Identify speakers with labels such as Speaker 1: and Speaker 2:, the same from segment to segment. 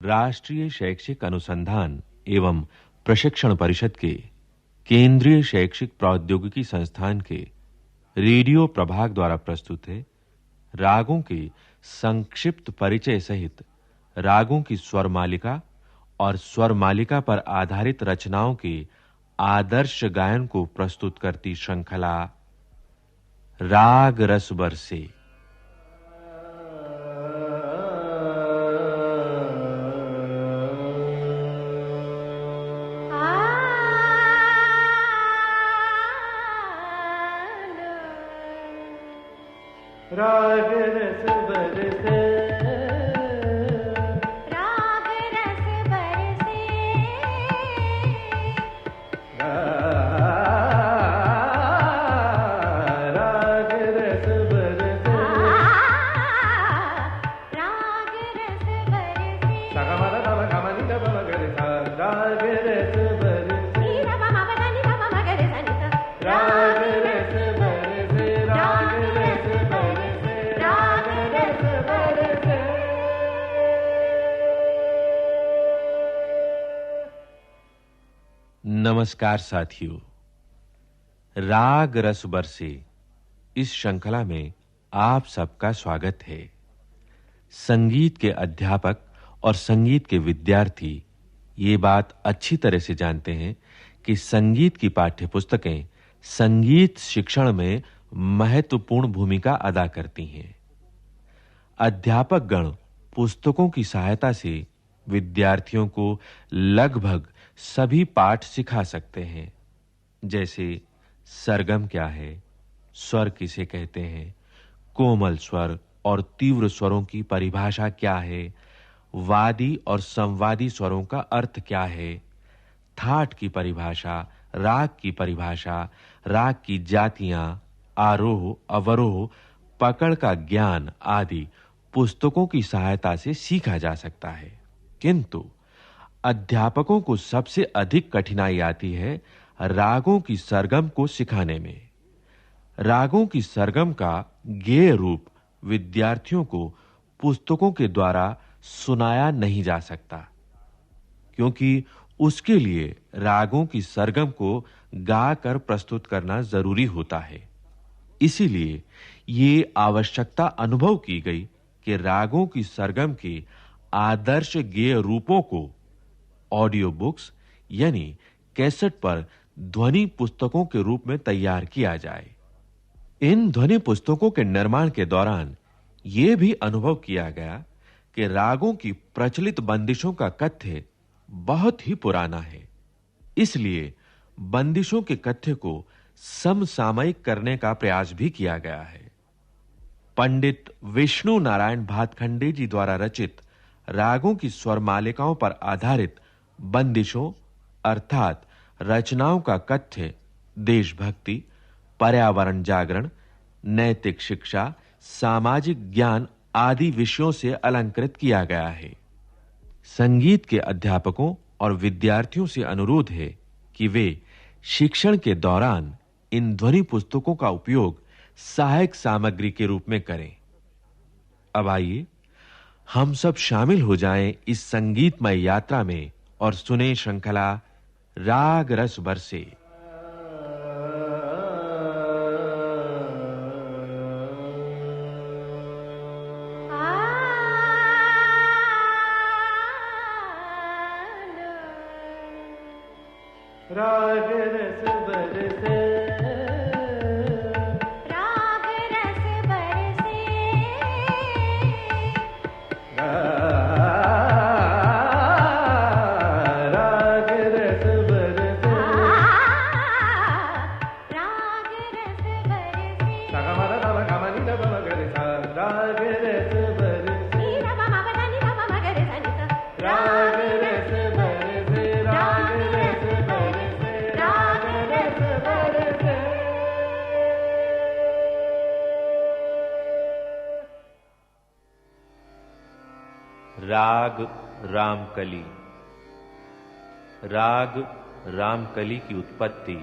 Speaker 1: राष्ट्रीय शैक्षिक अनुसंधान एवं प्रशिक्षण परिषद के केंद्रीय शैक्षिक प्रौद्योगिकी संस्थान के रेडियो प्रभाग द्वारा प्रस्तुत है रागों के संक्षिप्त परिचय सहित रागों की स्वर मालिका और स्वर मालिका पर आधारित रचनाओं के आदर्श गायन को प्रस्तुत करती श्रृंखला राग रस बरसे।
Speaker 2: राग रस बरसे,
Speaker 3: राग रस बरसे,
Speaker 2: राग रस बरसे,
Speaker 3: राग रस बरसे,
Speaker 2: सगमद तब गमनि तब मगर सा, राग रस बरसे,
Speaker 3: नीरा मम पदनि मम मगर सनिता,
Speaker 2: राग रस बरसे, राग रस बरसे, राग रस बरसे।
Speaker 1: नमस्कार साथियों, राग रस बरसे इस श्रृंखला में आप सबका स्वागत है। संगीत के अध्यापक और संगीत के विद्यार्थी ये बात अच्छी तरह से जानते हैं कि संगीत की पाठ्यपुस्तकें संगीत शिक्षण में महत्वपूर्ण भूमिका अदा करती हैं। अध्यापक गण पुस्तकों की सहायता से विद्यार्थियों को लगभग सभी पाठ सिखा सकते हैं, जैसे सरगम क्या है, स्वर किसे कहते हैं, कोमल स्वर और तीव्र स्वरों की परिभाषा क्या है, वादी और संवादी स्वरों का अर्थ क्या है, थाट की परिभाषा, राग की परिभाषा, राग की जातियां, आरोह, अवरोह, पकड़ का ज्ञान आदि पुस्तकों की सहायता से सीखा जा सकता है। किंतु अध्यापकों को सबसे अधिक कठिनाई आती है रागों की सरगम को सिखाने में। रागों की सरगम का गेय रूप विद्यार्थियों को पुस्तकों के द्वारा सुनाया नहीं जा सकता, क्योंकि उसके लिए रागों की सरगम को गाकर प्रस्तुत करना जरूरी होता है। इसीलिए ये आवश्यकता अनुभव की गई कि रागों की सरगम के आदर्श गेय रूपों को ऑडियो बुक्स यानी कैसेट पर ध्वनि पुस्तकों के रूप में तैयार किया जाए। इन ध्वनि पुस्तकों के निर्माण के दौरान यह भी अनुभव किया गया कि रागों की प्रचलित बंदिशों का कथ्य बहुत ही पुराना है। इसलिए बंदिशों के कथ्य को समसामयिक करने का प्रयास भी किया गया है। पंडित विष्णु नारायण भातखंडे जी द्वारा रचित रागों की स्वर मालिकाओं पर आधारित बंदिशों अर्थात रचनाओं का कथ्य देशभक्ति, पर्यावरण जागरण, नैतिक शिक्षा, सामाजिक ज्ञान आदि विषयों से अलंकृत किया गया है। संगीत के अध्यापकों और विद्यार्थियों से अनुरोध है कि वे शिक्षण के दौरान इन ध्वनि पुस्तकों का उपयोग सहायक सामग्री के रूप में करें। अब आइए हम सब शामिल हो जाएं इस संगीतमय यात्रा में और सुने श्रृंखला राग रस बरसे।
Speaker 2: राग रस बरसे,
Speaker 3: राग रस बरसे,
Speaker 2: राग रस बरसे,
Speaker 3: राग रस बरसे,
Speaker 2: सगमद तब गमनि तब मगर सा, राग रस बरसे,
Speaker 3: नीरा मम पदनि मम मगर सनिता,
Speaker 2: राग रस बरसे, राग रस बरसे, राग रस बरसे।
Speaker 1: राग रामकली। राग रामकली की उत्पत्ति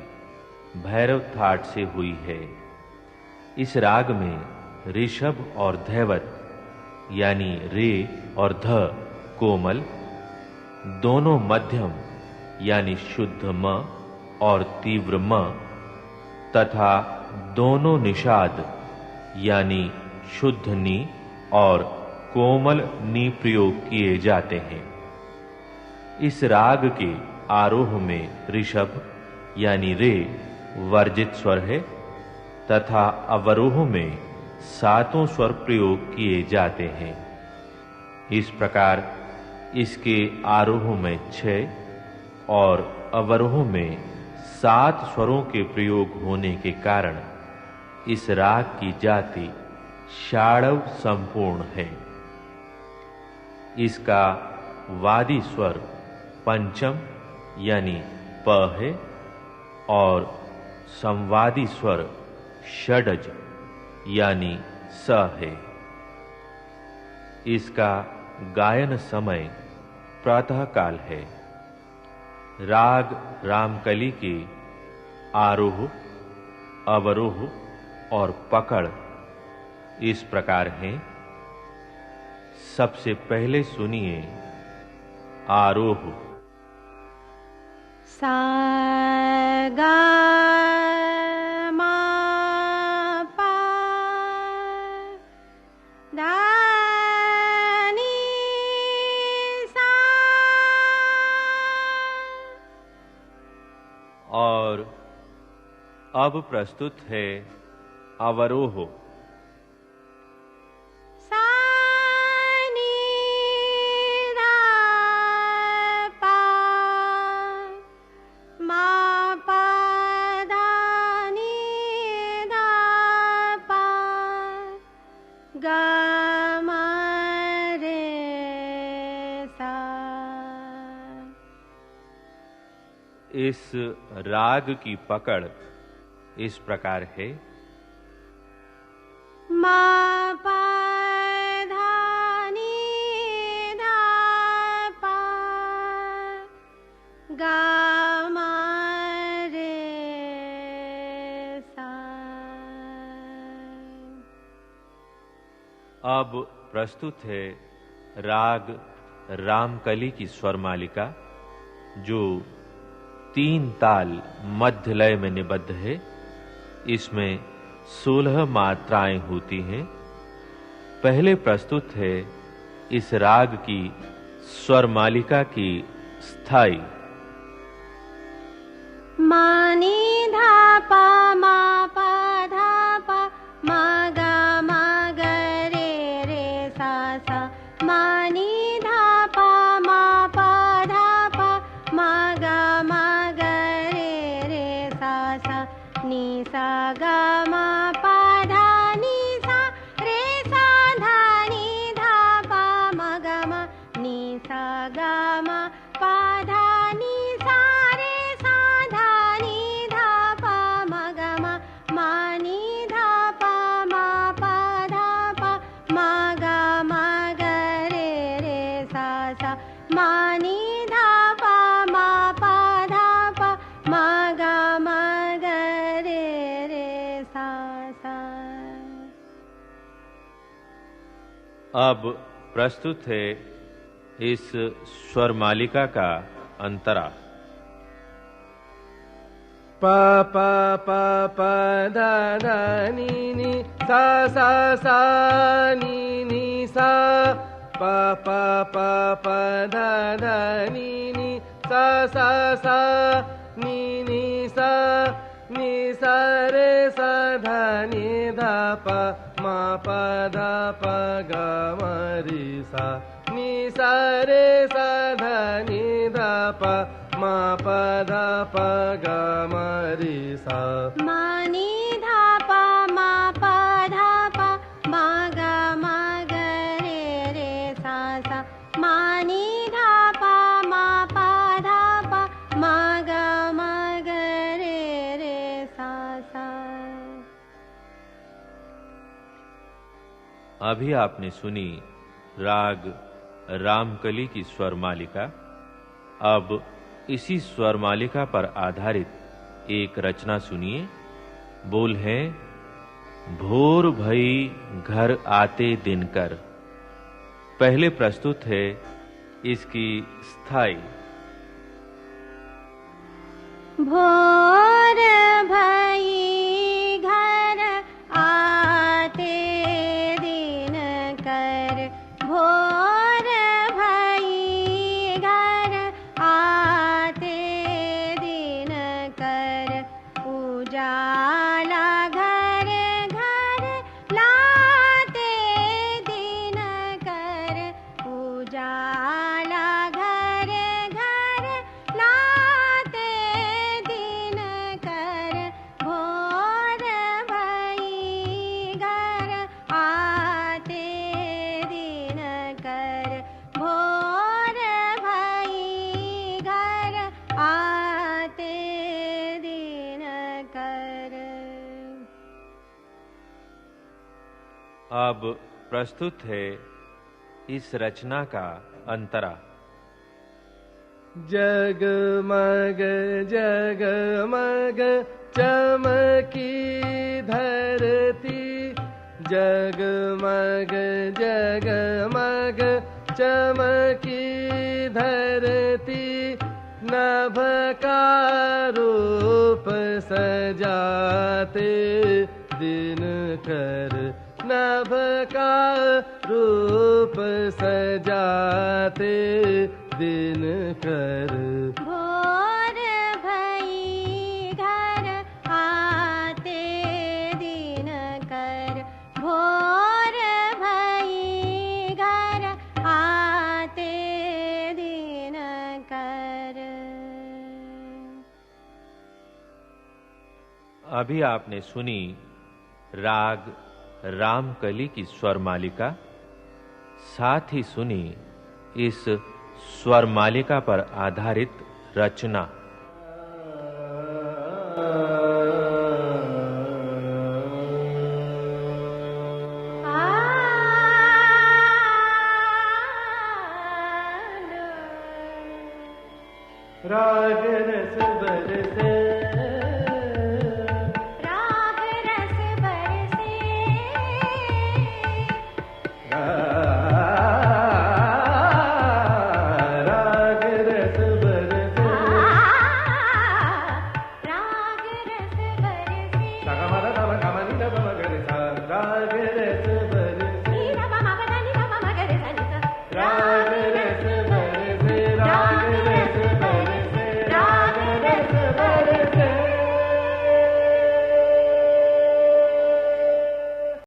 Speaker 1: भैरव थाट से हुई है। इस राग में ऋषभ और धैवत यानी रे और ध कोमल दोनों मध्यम यानी शुद्ध म और तीव्र म तथा दोनों निषाद यानी शुद्ध नी और कोमल नी प्रयोग किए जाते हैं। इस राग के आरोह में ऋषभ यानी रे वर्जित स्वर है तथा अवरोह में सातों स्वर प्रयोग किए जाते हैं। इस प्रकार इसके आरोह में 6 और अवरोह में 7 स्वरों के प्रयोग होने के कारण इस राग की जाति षाडव संपूर्ण है। इसका वादी स्वर पंचम यानी प है और संवादी स्वर षडज यानी स है। इसका गायन समय प्रातः काल है। राग रामकली के आरोह, अवरोह और पकड़ इस प्रकार हैं। सबसे पहले सुनिए आरोह।
Speaker 3: सा गा मा पा धा नी सा।
Speaker 1: और अब प्रस्तुत है अवरोह। इस राग की पकड़ इस प्रकार है।
Speaker 3: मा पा धा नी धा पा गा मा रे सा।
Speaker 1: अब प्रस्तुत है राग रामकली की स्वर मालिका जो 3 ताल मध्य लय में निबद्ध है। इसमें 16 मात्राएं होती हैं। पहले प्रस्तुत है इस राग की स्वर मालिका की स्थाई।
Speaker 3: मा नी धा पा मा पा धा पा मा गा रे रे सा सा। मा नी धा पा मा पा धा पा मा गा रे रे सा सा। नी सा गा मा पा धा नी सा रे सा धा नी धा पा मा गा मा। नी सा गा मा पा धा नी सा रे सा धा नी धा पा मा गा मा। मा नी धा पा मा पा धा पा मा गा रे रे सा सा। मा नी धा पा मा पा धा पा मा गा रे रे सा सा।
Speaker 1: अब प्रस्तुत है इस स्वर मालिका का अंतरा।
Speaker 2: प प प प ध ध नी नी सा सा सा नी नी सा। प प प प ध ध नी नी सा सा सा नी नी सा। नी सा रे सा ध नी ध प मा प ध प ग म रि सा। नी सा रे सा ध नी ध प मा प ध प ग म रि सा।
Speaker 3: मा नी धा पा मा पा धा पा मा गा रे रे सा सा। मा नी धा पा मा पा धा पा मा गा रे रे सा सा।
Speaker 1: अभी आपने सुनी राग रामकली की स्वर मालिका। अब इसी स्वर मालिका पर आधारित एक रचना सुनिए। बोल है भोर भई घर आते दिनकर। पहले प्रस्तुत है इसकी स्थाई।
Speaker 3: भोर भई घर आते दिन कर, भोर भई घर आते दिन कर, उजाला घर घर लाते दिन कर, उजाला घर घर लाते दिन कर, भोर भई घर आते दिन कर, भोर भई घर आते दिन कर।
Speaker 1: अब प्रस्तुत है इस रचना का अंतरा।
Speaker 2: जगमग जगमग चमकी धरती, जगमग जगमग चमकी धरती, नभ का रूप सजाते दिन कर, नभ का रूप सजाते दिन कर,
Speaker 3: भोर भई घर आते दिन कर, भोर भई घर आते दिन कर।
Speaker 1: अभी आपने सुनी राग रामकली की स्वर मालिका, साथ ही सुनी इस स्वर मालिका पर आधारित रचना।
Speaker 2: राग रस बरसे